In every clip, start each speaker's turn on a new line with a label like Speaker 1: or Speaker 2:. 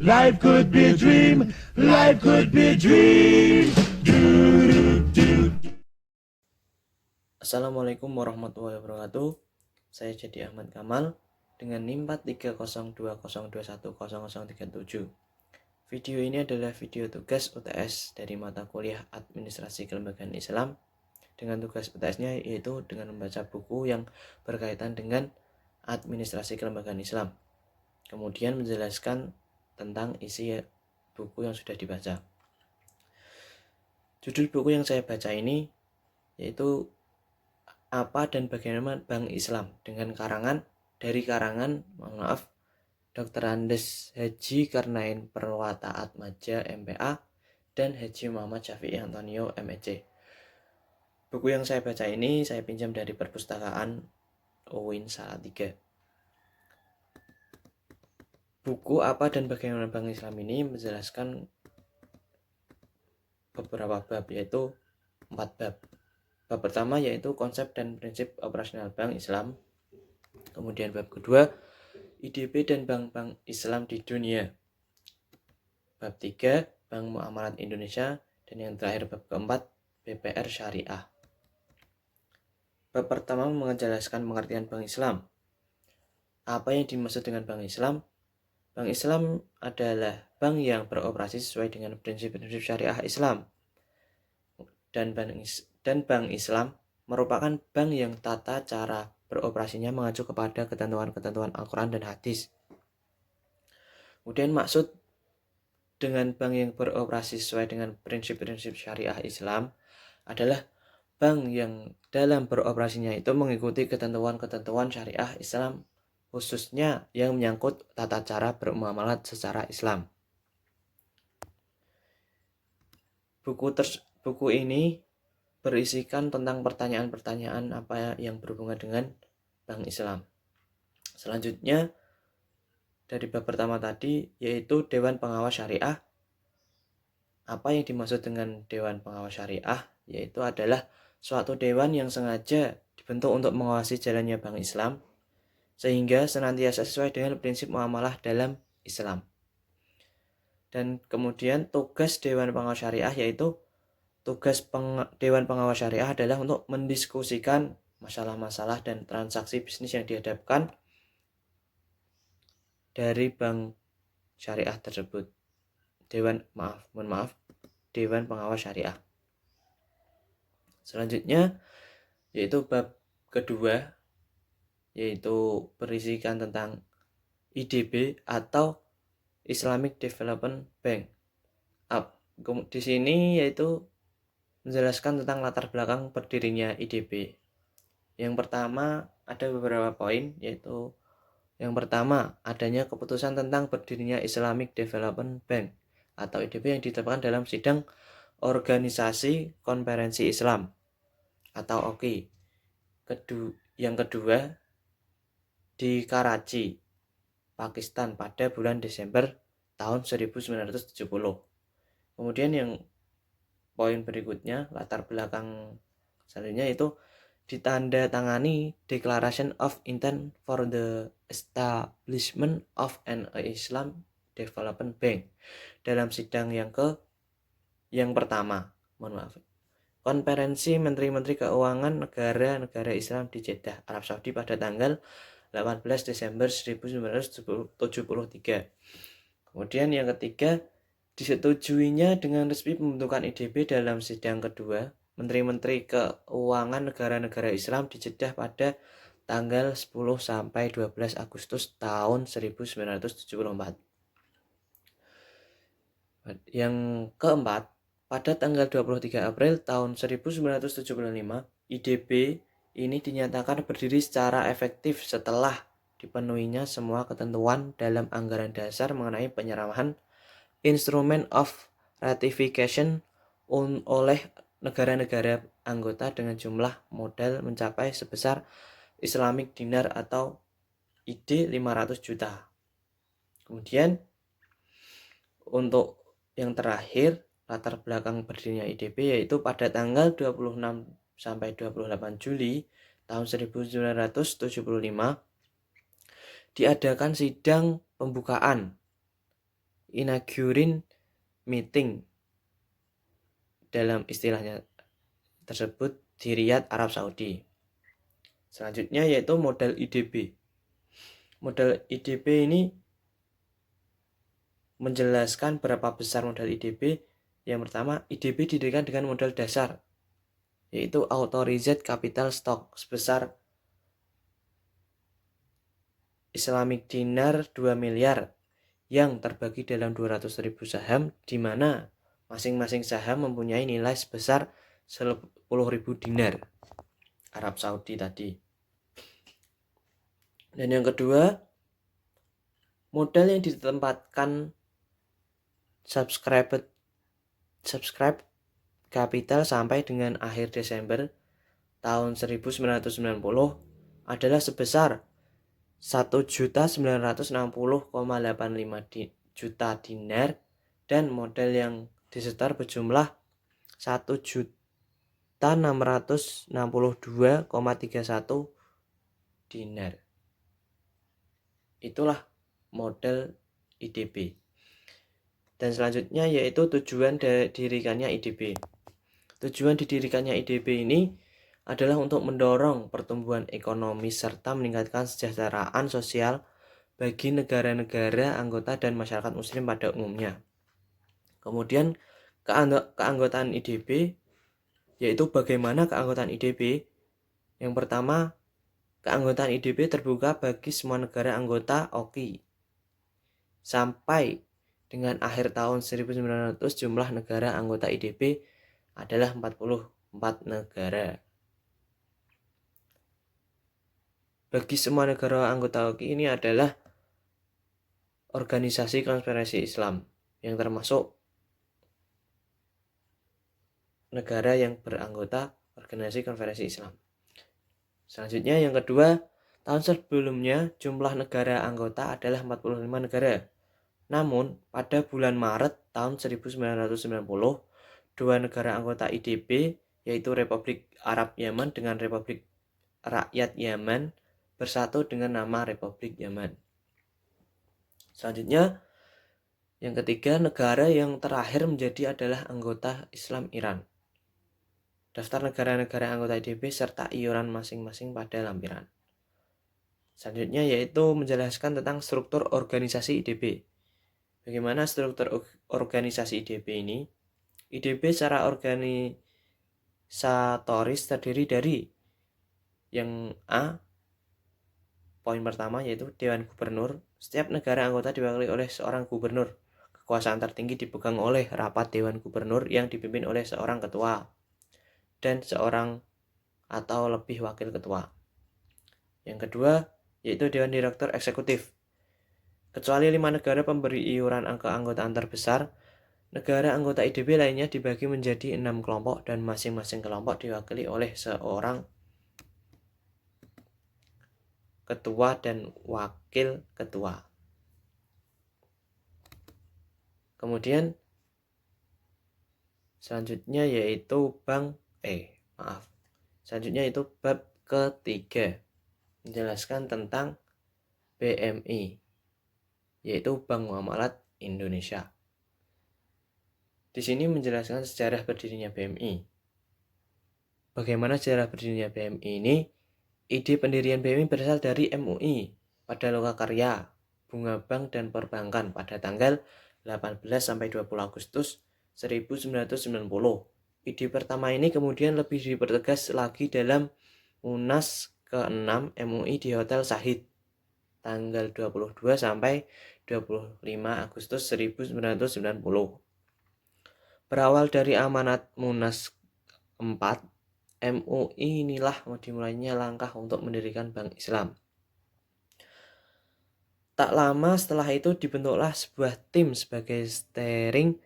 Speaker 1: Life could be a dream. Life could be a dream.
Speaker 2: Assalamualaikum warahmatullahi wabarakatuh. Saya Jadi Ahmad Kamal dengan NIM 43020210037. Video ini adalah video tugas UTS dari mata kuliah Administrasi Kelembagaan Islam. Dengan tugas UTS-nya yaitu dengan membaca buku yang berkaitan dengan Administrasi Kelembagaan Islam. Kemudian menjelaskan tentang isi buku yang sudah dibaca. Judul buku yang saya baca ini yaitu Apa dan Bagaimana Bank Islam dengan karangan Dr. Andes Haji Karnain Perwata Atmaja MPA dan Haji Muhammad Syafi'i Antonio MEC. Buku yang saya baca ini saya pinjam dari perpustakaan UIN Salatiga. Buku Apa dan Bagaimana Bank Islam ini menjelaskan beberapa bab, yaitu 4 bab. Bab pertama yaitu konsep dan prinsip operasional bank Islam. Kemudian bab kedua, IDB dan bank-bank Islam di dunia. Bab 3, Bank Muamalat Indonesia. Dan yang terakhir bab keempat, BPR Syariah. Bab pertama menjelaskan pengertian bank Islam. Apa yang dimaksud dengan bank Islam? Bank Islam adalah bank yang beroperasi sesuai dengan prinsip-prinsip syariah Islam. Dan bank Islam merupakan bank yang tata cara beroperasinya mengacu kepada ketentuan-ketentuan Al-Quran dan Hadis. Kemudian maksud dengan bank yang beroperasi sesuai dengan prinsip-prinsip syariah Islam adalah bank yang dalam beroperasinya itu mengikuti ketentuan-ketentuan syariah Islam, khususnya yang menyangkut tata cara bermuamalat secara Islam. Buku ini berisikan tentang pertanyaan-pertanyaan apa yang berhubungan dengan bank Islam. Selanjutnya, dari bab pertama tadi yaitu Dewan Pengawas Syariah. Apa yang dimaksud dengan Dewan Pengawas Syariah? Yaitu adalah suatu dewan yang sengaja dibentuk untuk mengawasi jalannya bank Islam sehingga senantiasa sesuai dengan prinsip muamalah dalam Islam. Dan kemudian tugas Dewan Pengawas Syariah yaitu Dewan Pengawas Syariah adalah untuk mendiskusikan masalah-masalah dan transaksi bisnis yang dihadapkan dari bank syariah tersebut. Dewan Pengawas Syariah. Selanjutnya yaitu bab kedua, yaitu berisikan tentang IDB atau Islamic Development Bank. Di sini yaitu menjelaskan tentang latar belakang berdirinya IDB. Yang pertama ada beberapa poin, yaitu yang pertama adanya keputusan tentang berdirinya Islamic Development Bank atau IDB yang ditetapkan dalam sidang Organisasi Konferensi Islam atau OKI. Yang kedua di Karachi, Pakistan pada bulan Desember tahun 1970. Kemudian yang poin berikutnya, latar belakang selanjutnya itu ditandatangani Declaration of Intent for the Establishment of an Islam Development Bank dalam sidang yang pertama. Konferensi Menteri-Menteri Keuangan Negara-Negara Islam di Jeddah, Arab Saudi pada tanggal 18 Desember 1973. Kemudian yang ketiga, disetujuinya dengan resmi pembentukan IDB dalam sidang kedua Menteri-Menteri Keuangan Negara-Negara Islam di Jeddah pada tanggal 10 sampai 12 Agustus tahun 1974. Yang keempat, pada tanggal 23 April tahun 1975, IDB ini dinyatakan berdiri secara efektif setelah dipenuhinya semua ketentuan dalam anggaran dasar mengenai penyerahan instrumen of ratification oleh negara-negara anggota dengan jumlah modal mencapai sebesar Islamic Dinar atau ID 500 juta. Kemudian untuk yang terakhir, latar belakang berdirinya IDB yaitu pada tanggal 26 sampai 28 Juli tahun 1975 diadakan sidang pembukaan inauguring meeting dalam istilahnya tersebut di Riyadh, Arab Saudi. Selanjutnya yaitu model IDB. Model IDB ini menjelaskan berapa besar modal IDB. Yang pertama, IDB didirikan dengan modal dasar, yaitu Authorized Capital Stock sebesar Islamic Dinar 2 miliar yang terbagi dalam 200.000 saham, di mana masing-masing saham mempunyai nilai sebesar 10.000 dinar Arab Saudi tadi. Dan yang kedua, modal yang ditempatkan subscribe capital sampai dengan akhir Desember tahun 1990 adalah sebesar 1.960,85 juta dinar, dan modal yang disetor berjumlah 1.662,31 dinar. Itulah model IDB. Dan selanjutnya yaitu tujuan didirikannya IDB. Tujuan didirikannya IDB ini adalah untuk mendorong pertumbuhan ekonomi serta meningkatkan kesejahteraan sosial bagi negara-negara anggota dan masyarakat muslim pada umumnya. Kemudian keanggotaan IDB, yaitu bagaimana keanggotaan IDB. Yang pertama, keanggotaan IDB terbuka bagi semua negara anggota OKI. Sampai dengan akhir tahun 1900 jumlah negara anggota IDB adalah 44 negara. Bagi semua negara anggota OKI ini adalah organisasi konspirasi Islam yang termasuk negara yang beranggota organisasi konspirasi Islam. Selanjutnya yang kedua, tahun sebelumnya jumlah negara anggota adalah 45 negara. Namun pada bulan Maret tahun 1990, dua negara anggota IDB, yaitu Republik Arab Yaman dengan Republik Rakyat Yaman, bersatu dengan nama Republik Yaman. Selanjutnya, yang ketiga, negara yang terakhir menjadi adalah anggota Islam Iran. Daftar negara-negara anggota IDB serta iuran masing-masing pada lampiran. Selanjutnya yaitu menjelaskan tentang struktur organisasi IDB. Bagaimana struktur organisasi IDB ini? IDB secara organisatoris terdiri dari yang A, poin pertama yaitu Dewan Gubernur. Setiap negara anggota diwakili oleh seorang gubernur. Kekuasaan tertinggi dipegang oleh rapat Dewan Gubernur yang dipimpin oleh seorang ketua dan seorang atau lebih wakil ketua. Yang kedua yaitu Dewan Direktur Eksekutif. Kecuali 5 negara pemberi iuran keanggotaan terbesar, negara anggota IDB lainnya dibagi menjadi 6 kelompok dan masing-masing kelompok diwakili oleh seorang ketua dan wakil ketua. Kemudian selanjutnya yaitu Selanjutnya itu bab ketiga, menjelaskan tentang BMI, yaitu Bank Muamalat Indonesia. Di sini menjelaskan sejarah berdirinya BMI. Bagaimana sejarah berdirinya BMI ini? Ide pendirian BMI berasal dari MUI pada Lokakarya, Bunga Bank dan Perbankan pada tanggal 18 sampai 20 Agustus 1990. Ide pertama ini kemudian lebih dipertegas lagi dalam Munas ke-6 MUI di Hotel Shahid tanggal 22 sampai 25 Agustus 1990. Berawal dari amanat Munas 4, MUI inilah dimulainya langkah untuk mendirikan Bank Islam. Tak lama setelah itu dibentuklah sebuah tim sebagai steering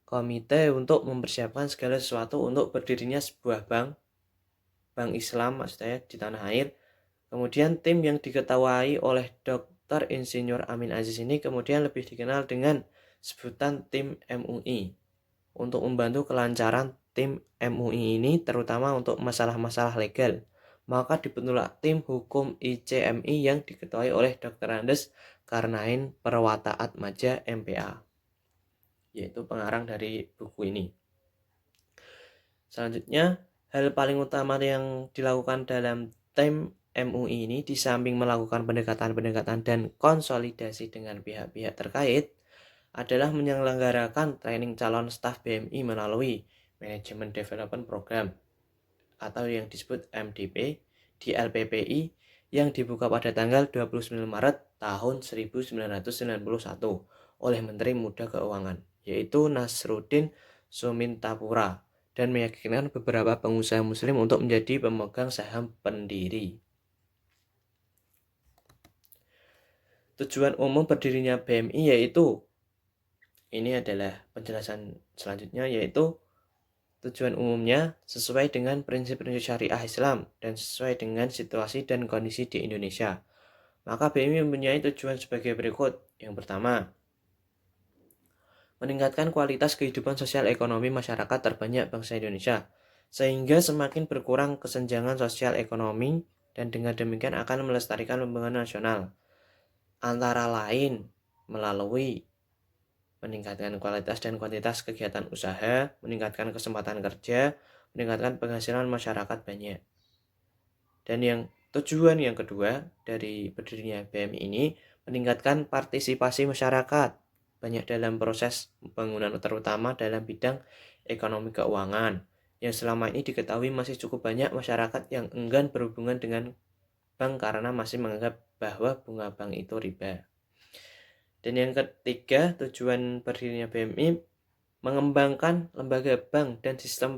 Speaker 2: komite untuk mempersiapkan segala sesuatu untuk berdirinya sebuah bank Islam maksudnya di tanah air. Kemudian tim yang diketuai oleh Dr. Insinyur Amin Aziz ini kemudian lebih dikenal dengan sebutan tim MUI. Untuk membantu kelancaran tim MUI ini terutama untuk masalah-masalah legal, maka dibentuklah tim hukum ICMI yang diketuai oleh Dr. Andes Karnain Perwata Atmaja MPA. yaitu pengarang dari buku ini. Selanjutnya, hal paling utama yang dilakukan dalam tim MUI ini, di samping melakukan pendekatan-pendekatan dan konsolidasi dengan pihak-pihak terkait, adalah menyelenggarakan training calon staf BMI melalui Management Development Program atau yang disebut MDP di LPPI yang dibuka pada tanggal 29 Maret tahun 1991 oleh Menteri Muda Keuangan, yaitu Nasruddin Sumintapura, dan meyakinkan beberapa pengusaha muslim untuk menjadi pemegang saham pendiri. Tujuan umum berdirinya BMI yaitu, ini adalah penjelasan selanjutnya, yaitu tujuan umumnya sesuai dengan prinsip-prinsip syariah Islam dan sesuai dengan situasi dan kondisi di Indonesia. Maka BMI mempunyai tujuan sebagai berikut. Yang pertama, meningkatkan kualitas kehidupan sosial ekonomi masyarakat terbanyak bangsa Indonesia, sehingga semakin berkurang kesenjangan sosial ekonomi dan dengan demikian akan melestarikan pembangunan nasional. Antara lain melalui meningkatkan kualitas dan kuantitas kegiatan usaha, meningkatkan kesempatan kerja, meningkatkan penghasilan masyarakat banyak. Dan yang tujuan yang kedua dari berdirinya BMI ini, meningkatkan partisipasi masyarakat banyak dalam proses pembangunan, terutama dalam bidang ekonomi keuangan, yang selama ini diketahui masih cukup banyak masyarakat yang enggan berhubungan dengan bank karena masih menganggap bahwa bunga bank itu riba. Dan yang ketiga, tujuan berdirinya BMI, mengembangkan lembaga bank dan sistem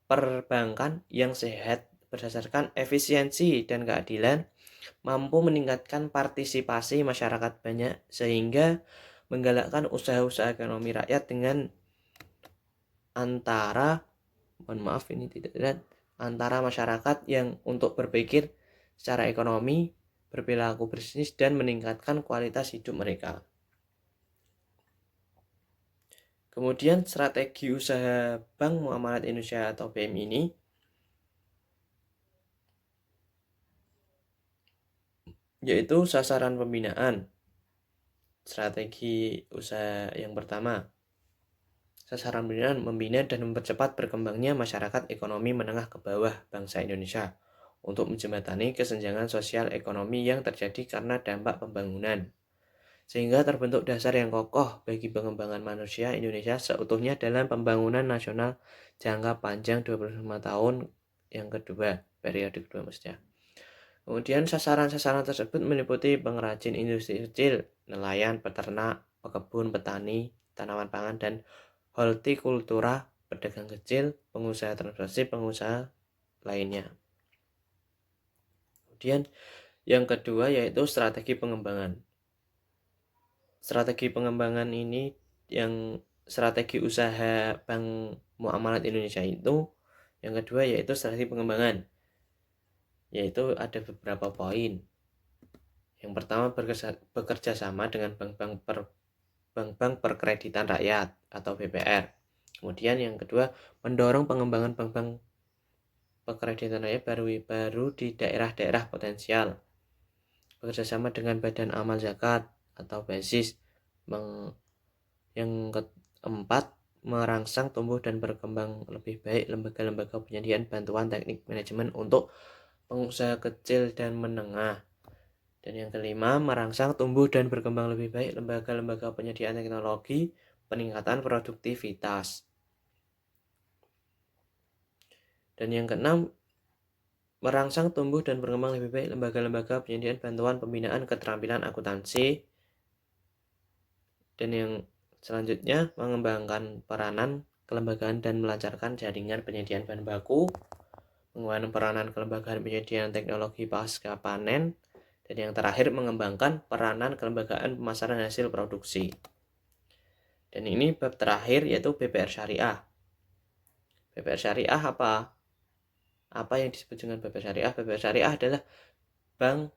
Speaker 2: perbankan yang sehat berdasarkan efisiensi dan keadilan, mampu meningkatkan partisipasi masyarakat banyak sehingga menggalakkan usaha-usaha ekonomi rakyat dengan antara masyarakat yang untuk berpikir secara ekonomi, berperilaku bisnis, dan meningkatkan kualitas hidup mereka. Kemudian strategi usaha Bank Muamalat Indonesia atau BMI ini yaitu sasaran pembinaan. Strategi usaha yang pertama, sasaran pembinaan, membina dan mempercepat berkembangnya masyarakat ekonomi menengah ke bawah bangsa Indonesia untuk menjembatani kesenjangan sosial ekonomi yang terjadi karena dampak pembangunan, sehingga terbentuk dasar yang kokoh bagi pengembangan manusia Indonesia seutuhnya dalam pembangunan nasional jangka panjang 25 tahun yang kedua, periode kedua maksudnya. Kemudian sasaran-sasaran tersebut meliputi pengrajin industri kecil, nelayan, peternak, pekebun, petani, tanaman pangan, dan hortikultura, pedagang kecil, pengusaha transportasi, pengusaha lainnya. Kemudian yang kedua yaitu strategi pengembangan. Strategi pengembangan ini, yang strategi usaha Bank Muamalat Indonesia itu, yang kedua yaitu strategi pengembangan, yaitu ada beberapa poin. Yang pertama, bekerja sama dengan bank-bank perkreditan rakyat atau BPR. Kemudian yang kedua, mendorong pengembangan bank-bank perkreditan rakyat baru di daerah-daerah potensial. Bekerja sama dengan Badan Amal Zakat atau BAZIS. Yang keempat, merangsang tumbuh dan berkembang lebih baik lembaga-lembaga penyediaan bantuan teknik manajemen untuk pengusaha kecil dan menengah. Dan yang kelima, merangsang tumbuh dan berkembang lebih baik lembaga-lembaga penyediaan teknologi, peningkatan produktivitas. Dan yang keenam, merangsang tumbuh dan berkembang lebih baik lembaga-lembaga penyediaan bantuan pembinaan keterampilan akuntansi. Dan yang selanjutnya, mengembangkan peranan kelembagaan dan melancarkan jaringan penyediaan bahan baku, pengembangan peranan kelembagaan penyediaan teknologi pasca panen, dan yang terakhir, mengembangkan peranan kelembagaan pemasaran hasil produksi. Dan ini bab terakhir yaitu BPR Syariah. BPR Syariah apa? Apa yang disebut dengan BPR Syariah? BPR Syariah adalah bank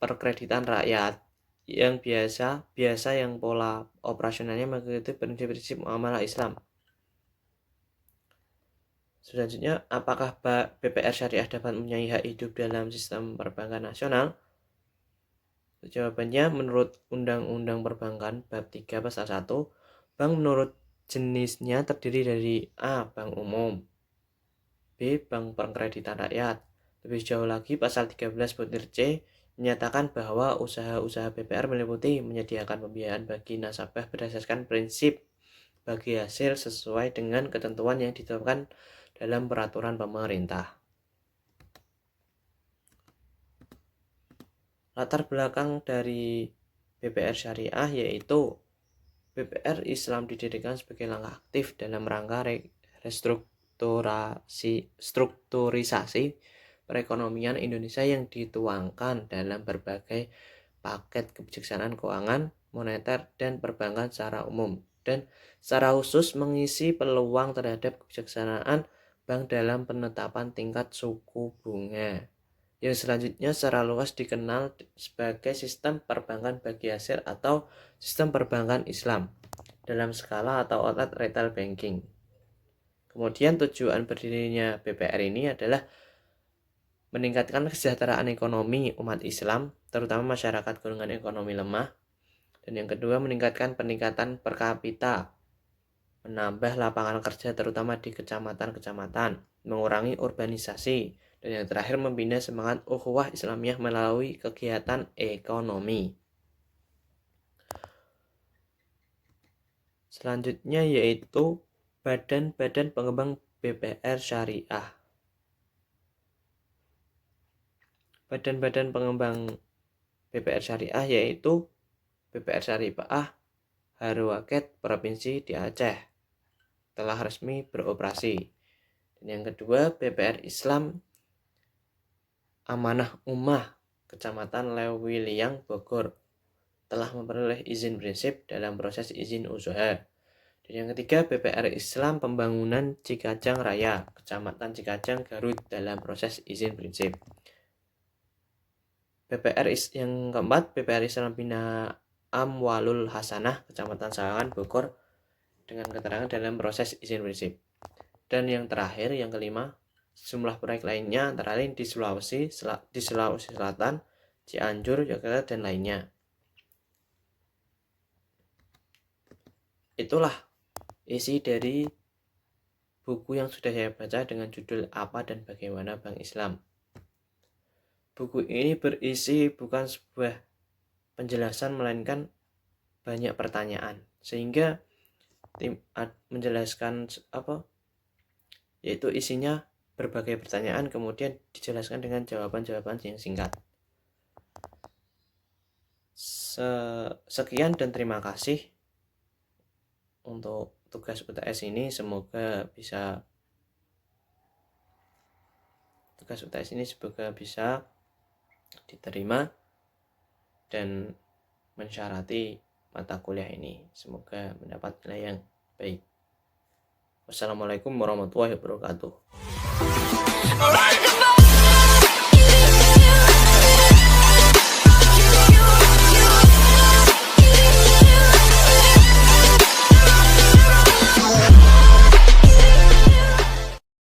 Speaker 2: perkreditan rakyat yang biasa yang pola operasionalnya mengikuti prinsip-prinsip muamalah Islam. Selanjutnya, apakah BPR Syariah dapat mempunyai hak hidup dalam sistem perbankan nasional? Jawabannya, menurut Undang-Undang Perbankan bab 3 pasal 1, Bank menurut jenisnya terdiri dari A. Bank umum, B. Bank Pengkreditan Rakyat. Lebih jauh lagi, pasal 13 butir C menyatakan bahwa usaha-usaha BPR meliputi menyediakan pembiayaan bagi nasabah berdasarkan prinsip bagi hasil sesuai dengan ketentuan yang ditetapkan dalam peraturan pemerintah. Latar belakang dari BPR Syariah yaitu BPR Islam didirikan sebagai langkah aktif dalam rangka strukturisasi perekonomian Indonesia yang dituangkan dalam berbagai paket kebijaksanaan keuangan, moneter, dan perbankan secara umum, dan secara khusus mengisi peluang terhadap kebijaksanaan bank dalam penetapan tingkat suku bunga, yang selanjutnya secara luas dikenal sebagai sistem perbankan bagi hasil atau sistem perbankan Islam dalam skala atau outlet retail banking. Kemudian tujuan berdirinya BPR ini adalah meningkatkan kesejahteraan ekonomi umat Islam, terutama masyarakat golongan ekonomi lemah. Dan yang kedua, meningkatkan peningkatan per kapita, menambah lapangan kerja terutama di kecamatan-kecamatan, mengurangi urbanisasi, dan yang terakhir membina semangat ukhuwah Islamiyah melalui kegiatan ekonomi. Selanjutnya yaitu badan-badan pengembang BPR Syariah. Badan-badan pengembang BPR Syariah yaitu BPR Syariah Haruwaket Provinsi di Aceh telah resmi beroperasi. Dan yang kedua, BPR Islam Amanah Ummah Kecamatan Lewiliang Bogor telah memperoleh izin prinsip dalam proses izin usaha. Dan yang ketiga, BPR Islam Pembangunan Cikajang Raya Kecamatan Cikajang Garut dalam proses izin prinsip. Yang keempat, BPR Islam Bina Amwalul Hasanah Kecamatan Sawangan Bogor dengan keterangan dalam proses izin prinsip. Dan yang terakhir, yang kelima, sejumlah proyek lainnya antara lain di Sulawesi Selatan, Cianjur, Yogyakarta, dan lainnya. Itulah isi dari buku yang sudah saya baca dengan judul Apa dan Bagaimana Bank Islam. Buku ini berisi bukan sebuah penjelasan melainkan banyak pertanyaan, sehingga menjelaskan yaitu isinya berbagai pertanyaan kemudian dijelaskan dengan jawaban-jawaban yang singkat. Sekian dan terima kasih untuk tugas UTS ini. Semoga bisa diterima dan mensyarati mata kuliah ini. Semoga mendapat nilai yang baik. Wassalamualaikum warahmatullahi wabarakatuh.